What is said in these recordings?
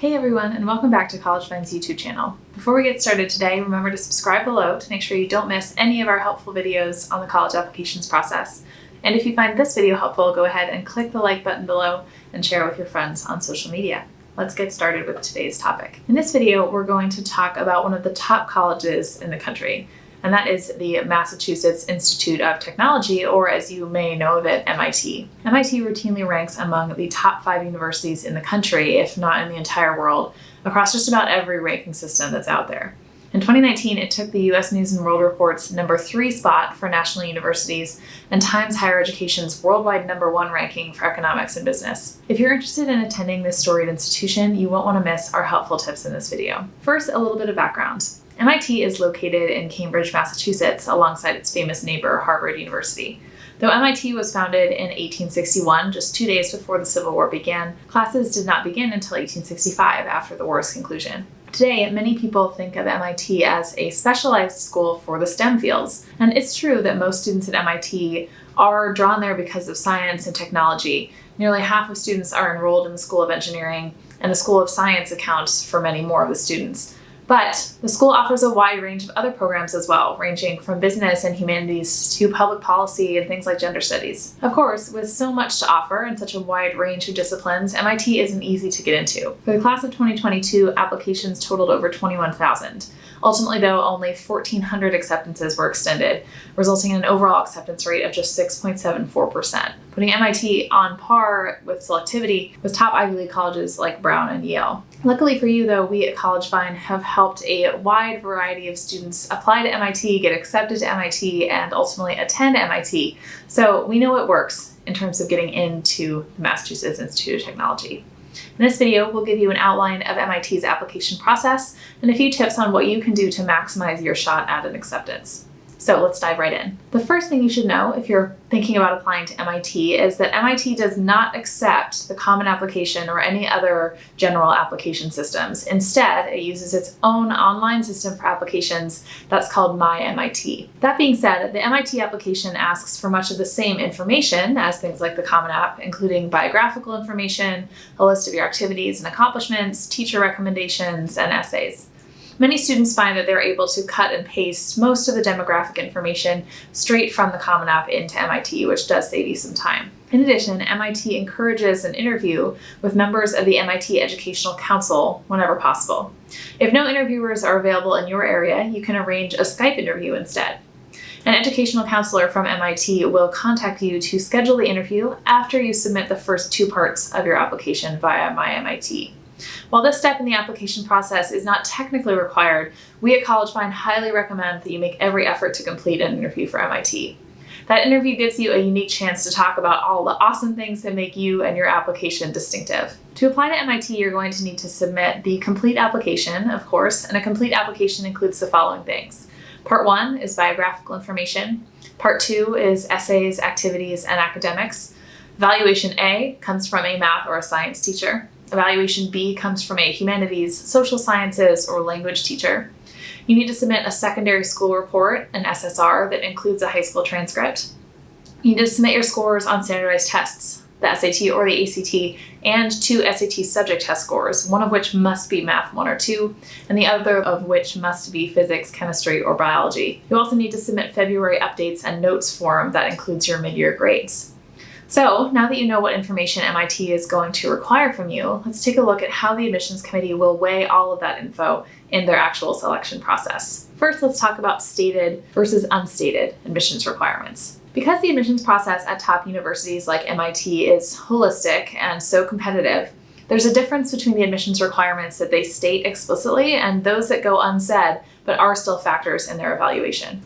Hey everyone, and welcome back to College Fine's YouTube channel. Before we get started today, remember to subscribe below to make sure you don't miss any of our helpful videos on the college applications process. And if you find this video helpful, go ahead and click the like button below and share it with your friends on social media. Let's get started with today's topic. In this video, we're going to talk about one of the top colleges in the country, and that is the Massachusetts Institute of Technology, or as you may know of it, MIT. MIT routinely ranks among the top 5 universities in the country, if not in the entire world, across just about every ranking system that's out there. In 2019, it took the US News & World Report's number 3 spot for national universities and Times Higher Education's worldwide number 1 ranking for economics and business. If you're interested in attending this storied institution, you won't want to miss our helpful tips in this video. First, a little bit of background. MIT is located in Cambridge, Massachusetts, alongside its famous neighbor, Harvard University. Though MIT was founded in 1861, just 2 days before the Civil War began, classes did not begin until 1865, after the war's conclusion. Today, many people think of MIT as a specialized school for the STEM fields, and it's true that most students at MIT are drawn there because of science and technology. Nearly half of students are enrolled in the School of Engineering, and the School of Science accounts for many more of the students. But the school offers a wide range of other programs as well, ranging from business and humanities to public policy and things like gender studies. Of course, with so much to offer and such a wide range of disciplines, MIT isn't easy to get into. For the class of 2022, applications totaled over 21,000. Ultimately, though, only 1,400 acceptances were extended, resulting in an overall acceptance rate of just 6.74%, putting MIT on par with selectivity with top Ivy League colleges like Brown and Yale. Luckily for you, though, we at College Fine have helped a wide variety of students apply to MIT, get accepted to MIT, and ultimately attend MIT. So we know it works in terms of getting into the Massachusetts Institute of Technology. In this video, we'll give you an outline of MIT's application process and a few tips on what you can do to maximize your shot at an acceptance. So let's dive right in. The first thing you should know if you're thinking about applying to MIT is that MIT does not accept the Common Application or any other general application systems. Instead, it uses its own online system for applications that's called MyMIT. That being said, the MIT application asks for much of the same information as things like the Common App, including biographical information, a list of your activities and accomplishments, teacher recommendations, and essays. Many students find that they're able to cut and paste most of the demographic information straight from the Common App into MIT, which does save you some time. In addition, MIT encourages an interview with members of the MIT Educational Council whenever possible. If no interviewers are available in your area, you can arrange a Skype interview instead. An educational counselor from MIT will contact you to schedule the interview after you submit the first 2 parts of your application via MyMIT. While this step in the application process is not technically required, we at College Fine highly recommend that you make every effort to complete an interview for MIT. That interview gives you a unique chance to talk about all the awesome things that make you and your application distinctive. To apply to MIT, you're going to need to submit the complete application, of course, and a complete application includes the following things. Part 1 is biographical information. Part 2 is essays, activities, and academics. Evaluation A comes from a math or a science teacher. Evaluation B comes from a humanities, social sciences, or language teacher. You need to submit a secondary school report, an SSR, that includes a high school transcript. You need to submit your scores on standardized tests, the SAT or the ACT, and 2 SAT subject test scores, one of which must be Math 1 or 2, and the other of which must be physics, chemistry, or biology. You also need to submit February updates and notes form that includes your mid-year grades. So, now that you know what information MIT is going to require from you, let's take a look at how the admissions committee will weigh all of that info in their actual selection process. First, let's talk about stated versus unstated admissions requirements. Because the admissions process at top universities like MIT is holistic and so competitive, there's a difference between the admissions requirements that they state explicitly and those that go unsaid but are still factors in their evaluation.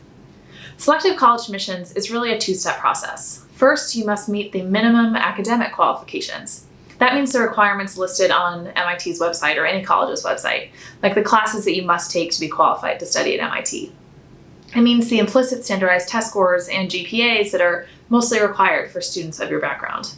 Selective college admissions is really a 2-step process. First, you must meet the minimum academic qualifications. That means the requirements listed on MIT's website or any college's website, like the classes that you must take to be qualified to study at MIT. It means the implicit standardized test scores and GPAs that are mostly required for students of your background.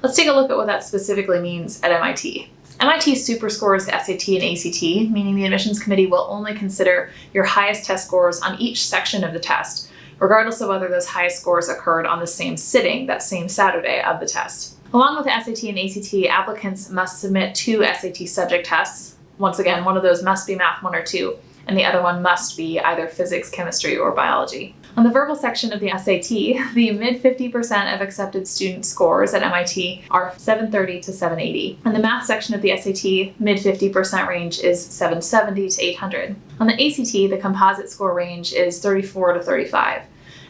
Let's take a look at what that specifically means at MIT. MIT superscores the SAT and ACT, meaning the admissions committee will only consider your highest test scores on each section of the test, regardless of whether those highest scores occurred on the same sitting, that same Saturday of the test. Along with the SAT and ACT, applicants must submit 2 SAT subject tests. Once again, one of those must be Math 1 or 2, and the other one must be either physics, chemistry, or biology. On the verbal section of the SAT, the mid 50% of accepted student scores at MIT are 730 to 780. And the math section of the SAT, mid 50% range is 770 to 800. On the ACT, the composite score range is 34 to 35.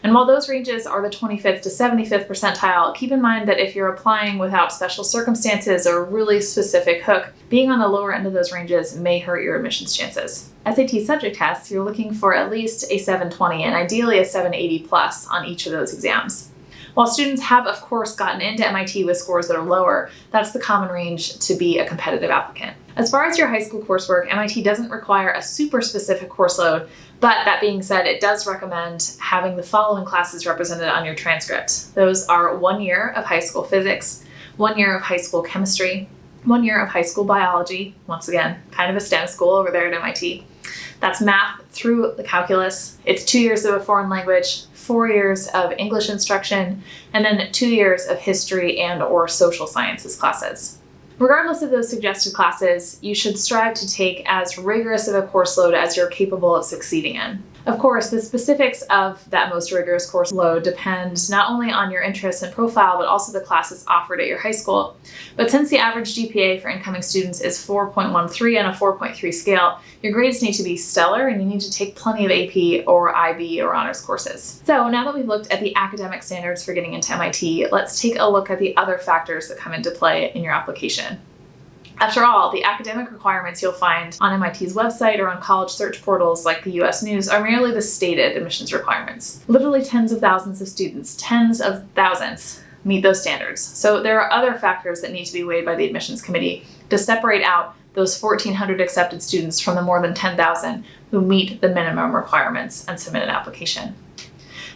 And while those ranges are the 25th to 75th percentile, keep in mind that if you're applying without special circumstances or a really specific hook, being on the lower end of those ranges may hurt your admissions chances. SAT subject tests, you're looking for at least a 720 and ideally a 780 plus on each of those exams. While students have, of course, gotten into MIT with scores that are lower, that's the common range to be a competitive applicant. As far as your high school coursework, MIT doesn't require a super specific course load, but that being said, it does recommend having the following classes represented on your transcript. Those are 1 year of high school physics, 1 year of high school chemistry, 1 year of high school biology, once again, kind of a STEM school over there at MIT. That's math through the calculus. It's 2 years of a foreign language, 4 years of English instruction, and then 2 years of history and or social sciences classes. Regardless of those suggested classes, you should strive to take as rigorous of a course load as you're capable of succeeding in. Of course, the specifics of that most rigorous course load depend not only on your interests and profile, but also the classes offered at your high school. But since the average GPA for incoming students is 4.13 on a 4.3 scale, your grades need to be stellar and you need to take plenty of AP or IB or honors courses. So now that we've looked at the academic standards for getting into MIT, let's take a look at the other factors that come into play in your application. After all, the academic requirements you'll find on MIT's website or on college search portals like the US News are merely the stated admissions requirements. Literally tens of thousands of students, tens of thousands, meet those standards. So there are other factors that need to be weighed by the admissions committee to separate out those 1,400 accepted students from the more than 10,000 who meet the minimum requirements and submit an application.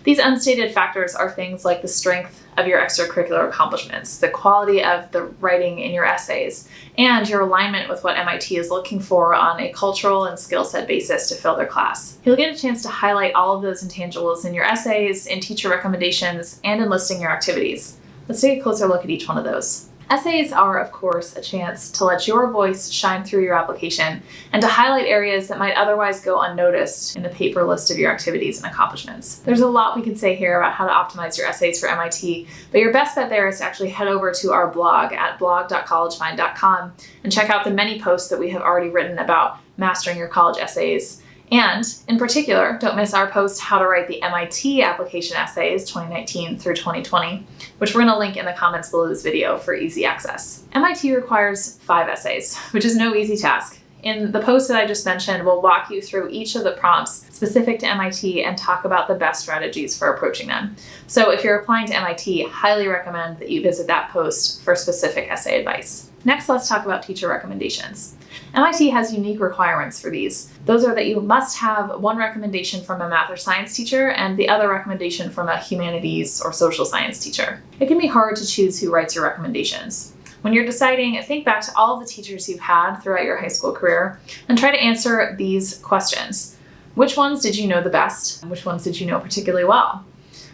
These unstated factors are things like the strength of your extracurricular accomplishments, the quality of the writing in your essays, and your alignment with what MIT is looking for on a cultural and skill set basis to fill their class. You'll get a chance to highlight all of those intangibles in your essays, in teacher recommendations, and in listing your activities. Let's take a closer look at each one of those. Essays are, of course, a chance to let your voice shine through your application and to highlight areas that might otherwise go unnoticed in the paper list of your activities and accomplishments. There's a lot we could say here about how to optimize your essays for MIT, but your best bet there is to actually head over to our blog at blog.collegefind.com and check out the many posts that we have already written about mastering your college essays. And in particular, don't miss our post, How to Write the MIT Application Essays 2019 through 2020, which we're going to link in the comments below this video for easy access. MIT requires 5 essays, which is no easy task. In the post that I just mentioned, we'll walk you through each of the prompts specific to MIT and talk about the best strategies for approaching them. So if you're applying to MIT, highly recommend that you visit that post for specific essay advice. Next, let's talk about teacher recommendations. MIT has unique requirements for these. Those are that you must have one recommendation from a math or science teacher and the other recommendation from a humanities or social science teacher. It can be hard to choose who writes your recommendations. When you're deciding, think back to all of the teachers you've had throughout your high school career and try to answer these questions. Which ones did you know the best? Which ones did you know particularly well?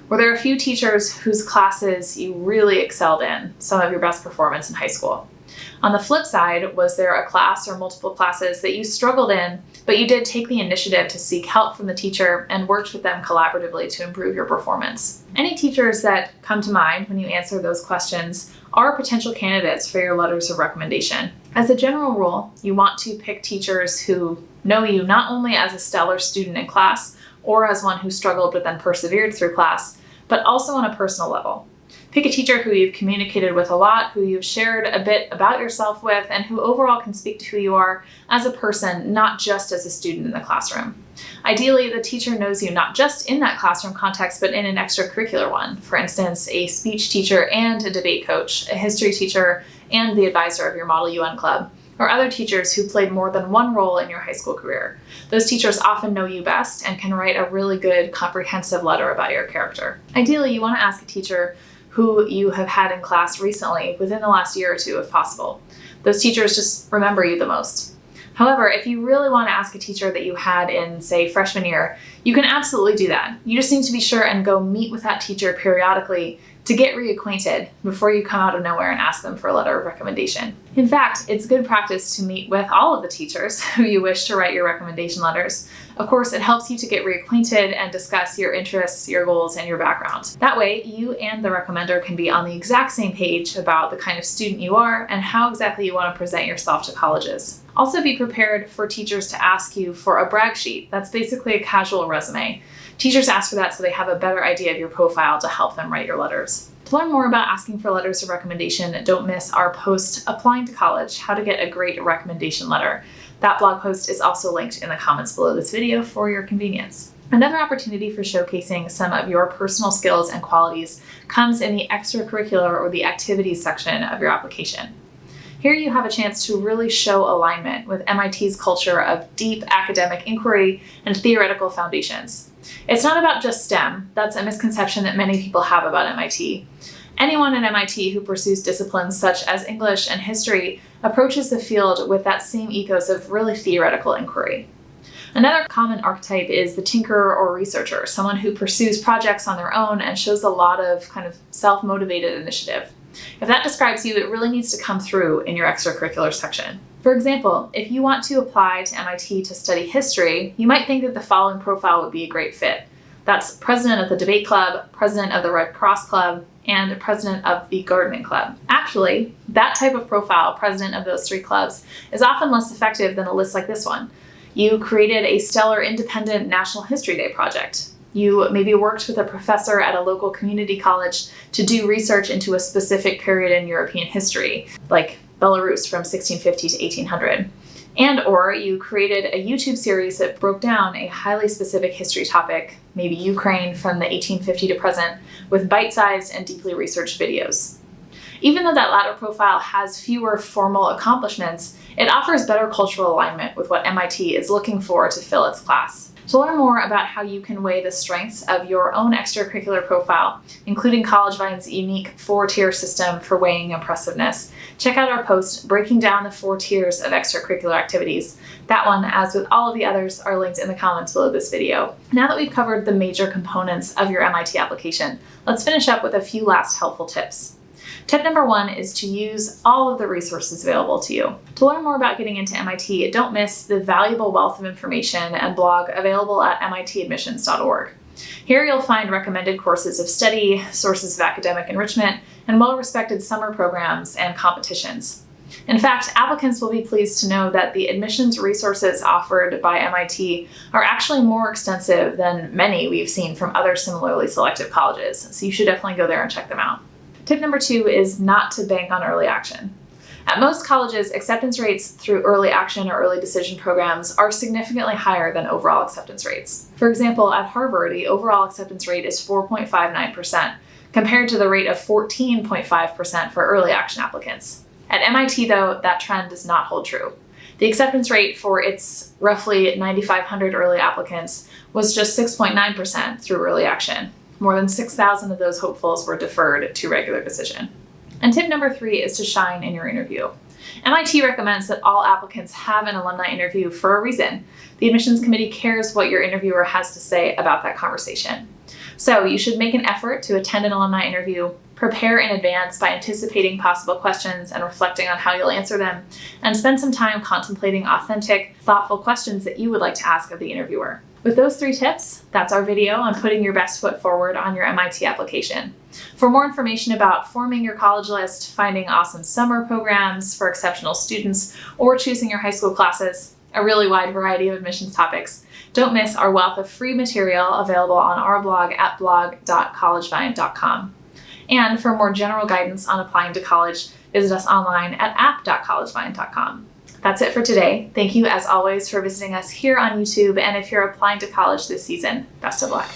Were there a few teachers whose classes you really excelled in, some of your best performance in high school? On the flip side, was there a class or multiple classes that you struggled in, but you did take the initiative to seek help from the teacher and worked with them collaboratively to improve your performance? Any teachers that come to mind when you answer those questions are potential candidates for your letters of recommendation. As a general rule, you want to pick teachers who know you not only as a stellar student in class or as one who struggled but then persevered through class, but also on a personal level. Pick a teacher who you've communicated with a lot, who you've shared a bit about yourself with, and who overall can speak to who you are as a person, not just as a student in the classroom. Ideally, the teacher knows you not just in that classroom context, but in an extracurricular one. For instance, a speech teacher and a debate coach, a history teacher and the advisor of your Model UN club, or other teachers who played more than one role in your high school career. Those teachers often know you best and can write a really good, comprehensive letter about your character. Ideally, you want to ask a teacher who you have had in class recently, within the last year or two if possible. Those teachers just remember you the most. However, if you really want to ask a teacher that you had in, say, freshman year, you can absolutely do that. You just need to be sure and go meet with that teacher periodically to get reacquainted before you come out of nowhere and ask them for a letter of recommendation. In fact, it's good practice to meet with all of the teachers who you wish to write your recommendation letters. Of course, it helps you to get reacquainted and discuss your interests, your goals, and your background. That way, you and the recommender can be on the exact same page about the kind of student you are and how exactly you want to present yourself to colleges. Also, be prepared for teachers to ask you for a brag sheet. That's basically a casual resume. Teachers ask for that so they have a better idea of your profile to help them write your letters. To learn more about asking for letters of recommendation, don't miss our post, Applying to College, How to Get a Great Recommendation Letter. That blog post is also linked in the comments below this video for your convenience. Another opportunity for showcasing some of your personal skills and qualities comes in the extracurricular or the activities section of your application. Here you have a chance to really show alignment with MIT's culture of deep academic inquiry and theoretical foundations. It's not about just STEM. That's a misconception that many people have about MIT. Anyone at MIT who pursues disciplines such as English and history approaches the field with that same ethos of really theoretical inquiry. Another common archetype is the tinkerer or researcher, someone who pursues projects on their own and shows a lot of kind of self-motivated initiative. If that describes you, it really needs to come through in your extracurricular section. For example, if you want to apply to MIT to study history, you might think that the following profile would be a great fit. That's president of the debate club, president of the Red Cross Club, and president of the gardening club. Actually, that type of profile, president of those three clubs, is often less effective than a list like this one. You created a stellar independent National History Day project. You maybe worked with a professor at a local community college to do research into a specific period in European history, like Belarus from 1650 to 1800. Or you created a YouTube series that broke down a highly specific history topic, maybe Ukraine from the 1850 to present, with bite-sized and deeply researched videos. Even though that latter profile has fewer formal accomplishments, it offers better cultural alignment with what MIT is looking for to fill its class. To learn more about how you can weigh the strengths of your own extracurricular profile, including CollegeVine's unique 4-tier system for weighing impressiveness, check out our post breaking down the 4 tiers of extracurricular activities. That one, as with all of the others, are linked in the comments below this video. Now that we've covered the major components of your MIT application, let's finish up with a few last helpful tips. Tip number 1 is to use all of the resources available to you. To learn more about getting into MIT, don't miss the valuable wealth of information and blog available at mitadmissions.org. Here you'll find recommended courses of study, sources of academic enrichment, and well-respected summer programs and competitions. In fact, applicants will be pleased to know that the admissions resources offered by MIT are actually more extensive than many we've seen from other similarly selected colleges, so you should definitely go there and check them out. Tip number 2 is not to bank on early action. At most colleges, acceptance rates through early action or early decision programs are significantly higher than overall acceptance rates. For example, at Harvard, the overall acceptance rate is 4.59%, compared to the rate of 14.5% for early action applicants. At MIT, though, that trend does not hold true. The acceptance rate for its roughly 9,500 early applicants was just 6.9% through early action. More than 6,000 of those hopefuls were deferred to regular decision. And tip number 3 is to shine in your interview. MIT recommends that all applicants have an alumni interview for a reason. The admissions committee cares what your interviewer has to say about that conversation. So you should make an effort to attend an alumni interview, prepare in advance by anticipating possible questions and reflecting on how you'll answer them, and spend some time contemplating authentic, thoughtful questions that you would like to ask of the interviewer. With those 3 tips, that's our video on putting your best foot forward on your MIT application. For more information about forming your college list, finding awesome summer programs for exceptional students, or choosing your high school classes, a really wide variety of admissions topics, don't miss our wealth of free material available on our blog at blog.collegevine.com. And for more general guidance on applying to college, visit us online at app.collegevine.com. That's it for today. Thank you, as always, for visiting us here on YouTube, and if you're applying to college this season, best of luck.